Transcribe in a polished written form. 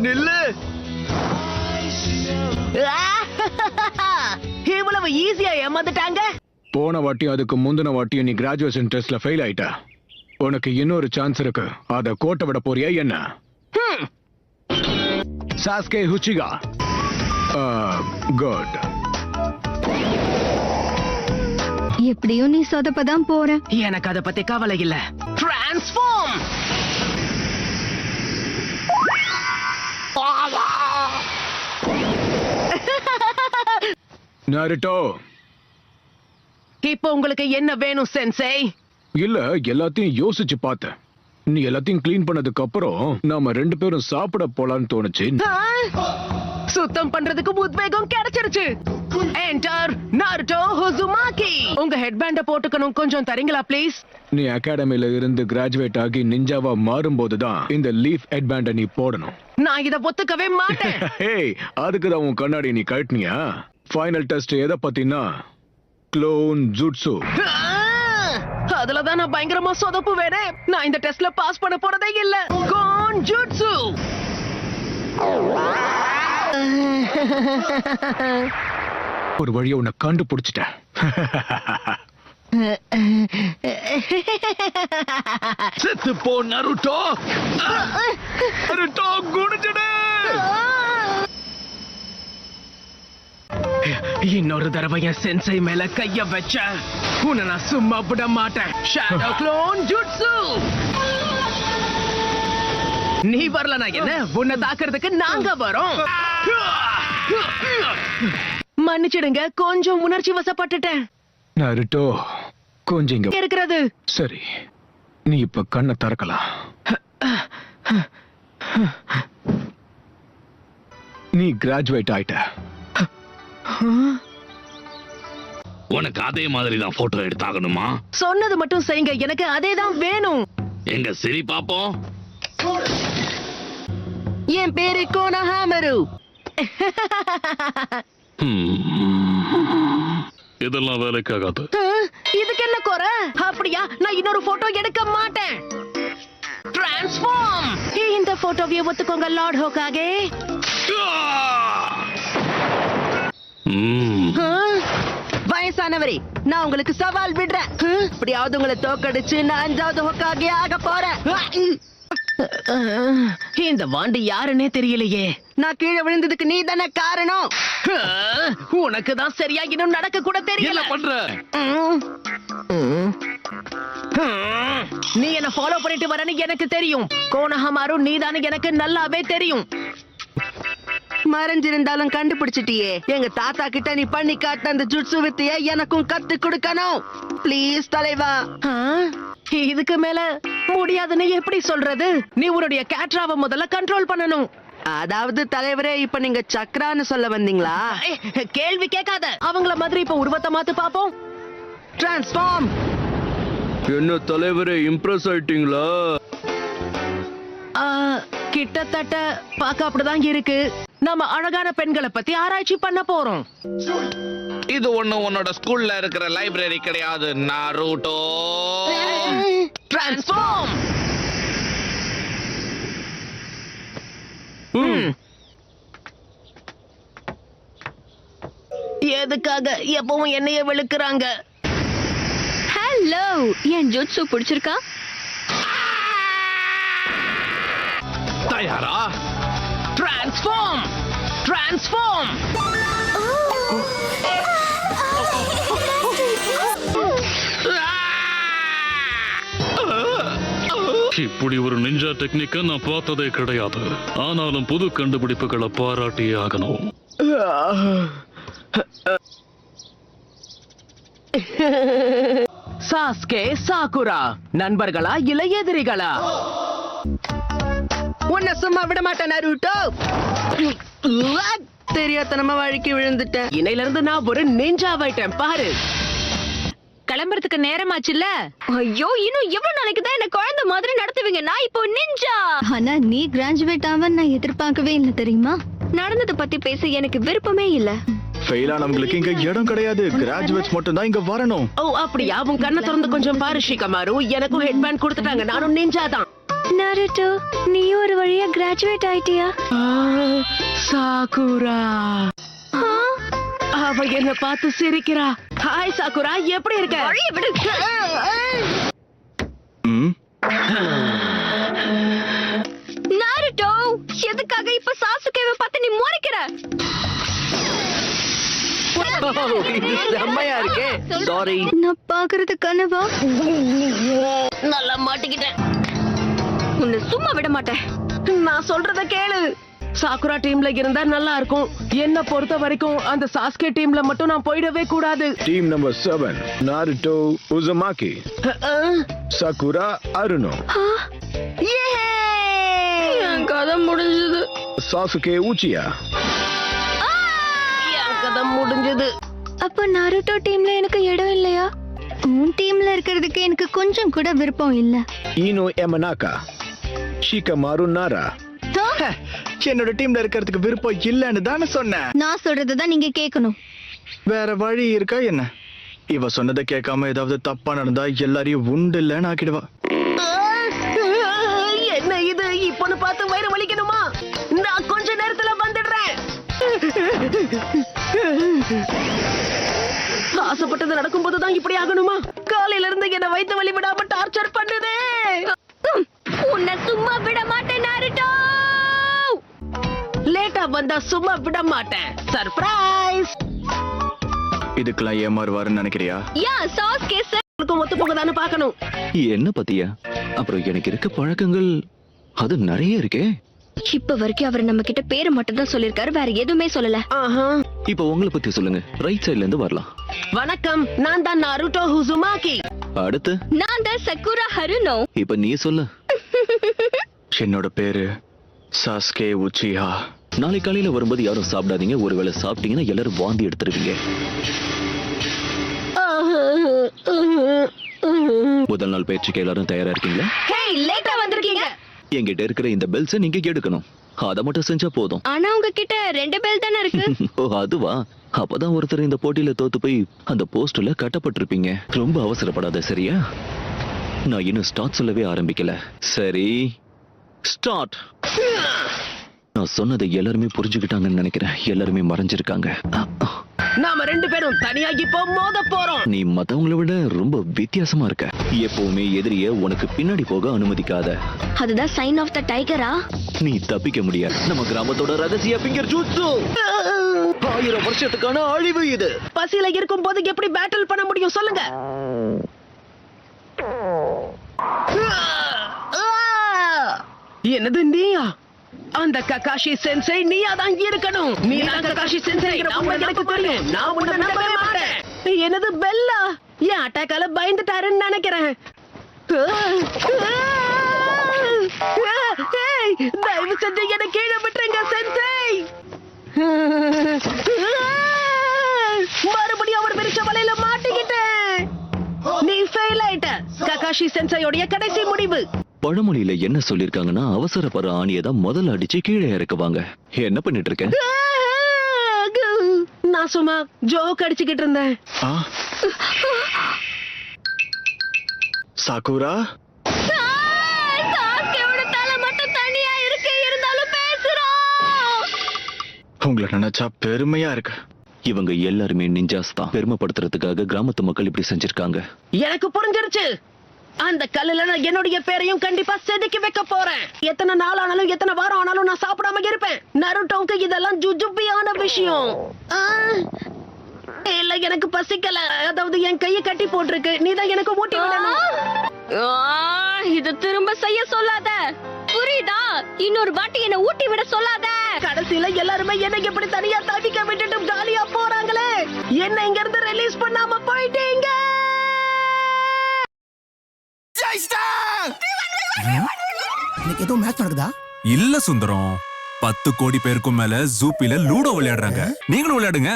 நில்லு. இவ்வளவு ஈஸியா ஏமாந்துட்டாங்க. போன வாட்டியும் அதுக்கு முந்தின வாட்டியும் நீ கிராஜுவேஷன் டெஸ்ட்ல ஃபெயில் ஆயிட்ட. உனக்கு இன்னொரு சான்ஸ் இருக்கு. அத கோட்டை விட போறியா என்ன? சாஸ்கே ஹுச்சிகா. குட். எப்படியும் நீ சொதப்பதான் போற. எனக்கு அத பத்தி கவலை இல்ல. டிரான்ஸ்ஃபார்ம். நாருட்டோ, இப்போ உங்களுக்கு என்ன வேணும் சென்சே? இல்ல, எல்லாத்தையும் யோசிச்சு பார்த்தேன். நீ எல்லாத்தையும் கிளீன் பண்ணதுக்கு அப்புறம் நாம 2 பேரும் சாப்பிட போலான்னு தோணுச்சு. சுத்தம் பண்றதுக்கு உத்வேகம் கிடைச்சிருச்சு. Enter நாருட்டோ Uzumaki. உங்க ஹெட்பேண்ட போட்டுக்கணும், கொஞ்சம் தரீங்களா ப்ளீஸ்? நீ அகாடமில இருந்து கிராஜுவேட் ஆகி நிஞ்சாவா மாறும்போதுதான் இந்த லீஃப் ஹெட்பேண்ட நீ போடணும். நான் இத ஒத்துக்கவே மாட்டேன். ஹேய், அதுக்குதான் உன் கண்ணாடி நீ கழட்டினியா? ஃபைனல் டெஸ்ட் எதை பத்தினா க்ளோன் ஜுட்சு. அதுலதான் நான் பயங்கரமா சொதப்பு வேற. நான் இந்த டெஸ்ட்ல பாஸ் பண்ண போறதே இல்ல. கோன் ஜுட்சு. ஒரு வழியை உன்னை கண்டுபிடிச்சிட்டேன். செத்து போ நருட்டோ. நருட்டோ குடிச்சிடு. இன்னொரு தடவை என் சென்சை மேல கைய வச்ச உன்னை நான் சும்மா விட மாட்டேன். Shadow clone jutsu. நீ வரலனா என்ன? உன்னை தாக்குறதுக்கு நாங்க வரோம். மன்னிச்சிடுங்க, கொஞ்சம் உணர்ச்சி வசப்பட்டுட்டேன். நாருட்டோ, கொஞ்சம் இங்க இருக்கிறது. சரி, நீ இப்ப கண்ணை திறக்கலாம். நீ கிராஜுவேட் ஆயிட்ட. உனக்கு அதே மாதிரி தான் போட்டோ எடுத்தாகணுமா? சொன்னது மட்டும் செய்யுங்க, எனக்கு அதேதான் வேணும். எங்க சரி பாப்போம். என் பேரு கோனஹாமரு. இதெல்லாம் வேலைக்காகாது. இதுக்கு என்ன குறை? அப்படியா? நான் இன்னொரு போட்டோ எடுக்க மாட்டேன். டிரான்ஸ்ஃபார்ம். இந்த போட்டோவை ஒத்துக்கோங்க லார்ட் ஹோகாகே. வயசானவரே, நான் உங்களுக்கு சவால் விடுறேன். இப்படியாவது உங்களை தோக்கடிச்சு நான் 5வது ஹோகாகே ஆக போறேன். இந்த வாண்டு யாருன்னே தெரியலையே. நான் கீழே விழுந்ததுக்கு நீ தானே காரணம். உனக்கு தான் சரியா இன்னும் நடக்க கூட தெரியல. பண்ற நீ என்ன ஃபாலோ பண்ணிட்டு வரன்னு எனக்கு தெரியும். கோனஹமாரு நீதானு எனக்கு நல்லாவே தெரியும். மறைஞ்சிருந்தாலும் கண்டுபிடிச்சிட்டியே. எங்க தாத்தா கிட்ட நீ பண்ணி காட்ட அந்த ஜுட்சு வித்தைய எனக்கும் கத்து கொடுக்கணும். ப்ளீஸ் தலைவா. இதுக்கு மேல முடியாதுன்னு எப்படி சொல்றது? நீ உன்னுடைய கேட்ராவை முதல்ல கண்ட்ரோல் பண்ணணும். அதாவது தலைவரே, இப்ப நீங்க சக்ரான்னு சொல்ல வந்தீங்களா? கேள்வி கேட்காத. அவங்கள மாதிரி இப்ப உருவத்தை மாத்து பாப்போம். டிரான்ஸ்ஃபார்ம். என்ன தலைவரே, இம்ப்ரெஸ் ஆயிட்டீங்களா? கிட்டத்தட்ட பார்க்க அப்படிதான் இருக்கு. நம்ம அழகான பெண்களை பத்தி ஆராய்ச்சி பண்ண போறோம். இது ஒண்ணு உன்னோட ஸ்கூல்ல இருக்கிற லைப்ரரி கிடையாது நாருட்டோ. டிரான்ஸ்ஃபார்ம். எதுக்காக எப்பவும் என்னைய வெளுக்குறாங்க? ஹலோ, என் ஜுட்சு பிடிச்சிருக்கா? தயாரா? டிரான்ஸ்ஃபார்ம். டிரான்ஸ்ஃபார்ம். இப்படி ஒரு நிஞ்சா டெக்னிக்க நான் பார்த்ததே கிடையாது. ஆனாலும் புது கண்டுபிடிப்புகளை பாராட்டியே ஆகணும். சாஸ்கே சாகுரா நண்பர்களா இல்ல எதிரிகளா? உன்னை சும்மா விட மாட்டேன் நருட்டோ. தெரியாதனமா வழுக்கி விழுந்துட்டேன். இன்னையில இருந்து நான் ஒரு நிஞ்சாவாயிட்டேன் பாரு. கிளம்புறதுக்கு நேரமாச்சுல்ல. ஐயோ, இன்னும் எவ்வளவு நாளைக்கு தான் என்ன குழந்தை மாதிரி நடத்துவீங்க? நான் இப்போ நிஞ்சா. ஆனா நீ கிராஜுவேட் ஆவ நான் எதிர்பார்க்கவே இல்ல தெரியுமா? நடந்தத பத்தி பேச எனக்கு விருப்பமே இல்ல. ஃபெயில் ஆனவங்களுக்கு இங்க இடம் கிடையாது. கிராஜுவேட்ஸ் மட்டும் தான் இங்க வரணும். ஓ அப்படியா? உன் கண்ணை திறந்து கொஞ்சம் பாரு ஷிகமாரு. எனக்கும் ஹெட்பேண்ட் கொடுத்துட்டாங்க. நானும் நிஞ்சா தான். நாருட்டோ நீயும் ஒரு வழியா கிராஜுவேட் ஆயிட்டியா? சாகுரா ஆ, அவ என்ன பார்த்து சிரிக்கிறா. ஹாய் சாகுரா, எப்படி இருக்க? வழிய விடு. நாருட்டோ எதுக்காக இப்ப சாசுகேவை பார்த்து நீ முறைக்கிற? இது செம்மையா இருக்கே. சாரி. நான் பாக்குறது கனவா? நல்லா மாட்டிக்கிட்டேன். உன்னை சும்மா விட மாட்டேன். நான் சொல்றத கேளு. சாகுரா டீம்ல இருந்தா நல்லா இருக்கும். என்ன பொறுத்த வரைக்கும் அந்த சாஸ்கே டீம்ல மட்டும் நான் போயிடவே கூடாது. Team number 7 Naruto Uzumaki, Sakura Haruno, என் கதை முடிஞ்சது. சாசுகே உச்சியா. என் கதை முடிஞ்சது. அப்ப நாருட்டோ டீம்ல எனக்கு இடம் இல்லையா? உன் டீம்ல இருக்கிறதுக்கு எனக்கு கொஞ்சம் கூட விருப்பம் இல்ல. ஈனோ எமனாக்கா, ஷிகமாரு நாரா. என்னோட டீம்ல இருக்கிறதுக்கு விருப்பம் இல்லன்னு தானே சொன்னேன். நான் சொல்றதுதான் நீங்க கேட்கணும். வேற வழி இருக்கா என்ன? இவ சொன்னதை கேட்காம ஏதாவது தப்பா நடந்தா எல்லாரையும் உண்டு இல்லன்னு ஆக்கிடுவா. என்ன இது? இப்பன்னு பார்த்து வயிறு வலிக்கணுமா? நான் கொஞ்ச நேரத்துல வந்துடுறேன். ஆசைப்பட்டது நடக்கும்போதுதான் இப்படி ஆகணுமா? காலையில இருந்து என்ன வயித்து வலி விடாம டார்ச்சர் பண்ணுதே. உன்னை சும்மா விட மாட்டேன் நாருட்டோ. லேட்டா வந்தா சும்மா விட மாட்டேன். சர்ப்ரைஸ். இதுக்கெல்லாம் ஏமாறுவாருன்னு நினைக்கிறியா? யா சாஸ் கேஸ் ஒத்து போகதானே பார்க்கணும். என்ன பத்தியா? அப்புறம் எனக்கு இருக்க பழக்கங்கள் அது நிறைய இருக்கே. இப்ப வரைக்கும் அவர் நம்ம கிட்ட பேரை மட்டும் தான் சொல்லிருக்காரு, வேற எதுவுமே சொல்லல. ஆஹா. இப்ப உங்களை பத்தி சொல்லுங்க. ரைட் சைடுல இருந்து வரலாம். வணக்கம், நான் தான் நாருட்டோ உசுமாக்கி. அடுத்து நான் தான் சக்குரா ஹருனோ. இப்ப நீ சொல்லு. என்னோட பேரு சாஸ்கே உச்சியா. நாளை காலையில வரும்போது யாரும் சாப்பிடாதீங்க. ஒருவேளை சாப்பிட்டீங்கன்னா எல்லாரும் வாந்தி எடுத்துருவீங்க. முதல் நாள் பயிற்சிக்கு எல்லாரும் தயாரா இருக்கீங்களா? ஹேய், லேட்டா வந்திருக்கீங்க. என்கிட்ட இருக்கிற இந்த பெல்ஸை நீங்க எடுக்கணும். அதை மட்டும் செஞ்சா போதும். ஆனா உங்ககிட்ட 2 பேல் தானே இருக்கு. ஓ அதுவா? அப்பதான் ஒருத்தர் இந்த போட்டியில தோத்து போய் அந்த போஸ்டர்ல கட்டப்பட்டிருப்பீங்க. ரொம்ப அவசரப்படாத சரியா? நான் இன்னும் ஸ்டார்ட் சொல்லவே ஆரம்பிக்கல. சரி ஸ்டார்ட். நான் சொன்னதை எல்லாருமே புரிஞ்சுக்கிட்டாங்கன்னு நினைக்கிறேன். எல்லாருமே மறைஞ்சிருக்காங்க. நாம 2 பேரும் தனியா இப்போ மோத போறோம். நீ மத்தவங்களை விட ரொம்ப வித்தியாசமா இருக்க. எப்பவுமே எதிரிய உனக்கு பின்னாடி போக அனுமதிக்காத. அதுதான் சைன் ஆஃப் த டைகரா? நீ தப்பிக்க முடியாது. நம்ம கிராமத்தோட ரகசிய பிங்கர் ஜூட்ஸு. 1000 வருஷத்துக்கான அழிவு இது. பசியில இருக்கும் போது எப்படி பேட்டில் பண்ண முடியும் சொல்லுங்க? என்னது நீயா? அந்த ககாஷி சென்சை நீயா தான் இருக்கணும். நீ தான் ககாஷி சென்சை. எனக்கு தெரியும். நான் உன்னை நம்பவே மாட்டேன். என்னது பெல்லா? என் அட்டாக்கால பயந்துட்டாருன்னு நினைக்கிறேன். தயவு செஞ்சு என்ன கீழே விட்டுருங்க சென்சை. மறுபடியும் அவர் பிரிச்ச வலையில மாட்டிக்கிட்டேன். நீ ஃபெயில் ஆயிட்ட. ககாஷி சென்சையோட கடைசி முடிவு. பழமொழியில என்ன சொல்லிருக்காங்கன்னா, அவசரப்படுற ஆணியை தான் முதல்ல அடிச்சு கீழே இறக்குவாங்க. என்ன பண்ணிட்டு இருக்க? நான் சும்மா ஜோக் அடிச்சுக்கிட்டு இருந்தேன். சாகுரா, உங்களை நினைச்சா பெருமையா இருக்கு. இவங்க எல்லாருமே நிஞ்சாஸ் தான். பெருமைப்படுத்துறதுக்காக கிராமத்து மக்கள் இப்படி செஞ்சிருக்காங்க. எனக்கு புரிஞ்சிருச்சு. அந்த கல்லுல நான் என்னுடைய பேரையும் கண்டிப்பா செதுக்கி வைக்க போறேன். எத்தனை நாள் ஆனாலும் எத்தனை வாரம் ஆனாலும் நான் சாப்பிடாம இருப்பேன். நருட்டோவுக்கு இதெல்லாம் ஜுஜுபியான விஷயம். இல்ல எனக்கு பசிக்கல. அதாவது என் கையை கட்டி போட்டிருக்கு. நீதான் எனக்கு ஊட்டி விடணும். இது திரும்ப செய்ய சொல்லாத, புரியுதா? இன்னொரு வாட்டி என்ன ஊட்டி விட சொல்லாத. கடைசியில எல்லாருமே என்ன இப்படி தனியா தவிக்க விட்டுட்டு ஜாலியா போறாங்களே. என்ன இங்க இருந்து ரிலீஸ் பண்ணாம போயிட்டீங்க. இன்னைக்கு ஏதோ மேட்ச் நடக்குதா? இல்ல சுந்தரம், 10 கோடி பேருக்கும் மேல ஜூப்பில லூடோ விளையாடுறாங்க. நீங்களும் விளையாடுங்க.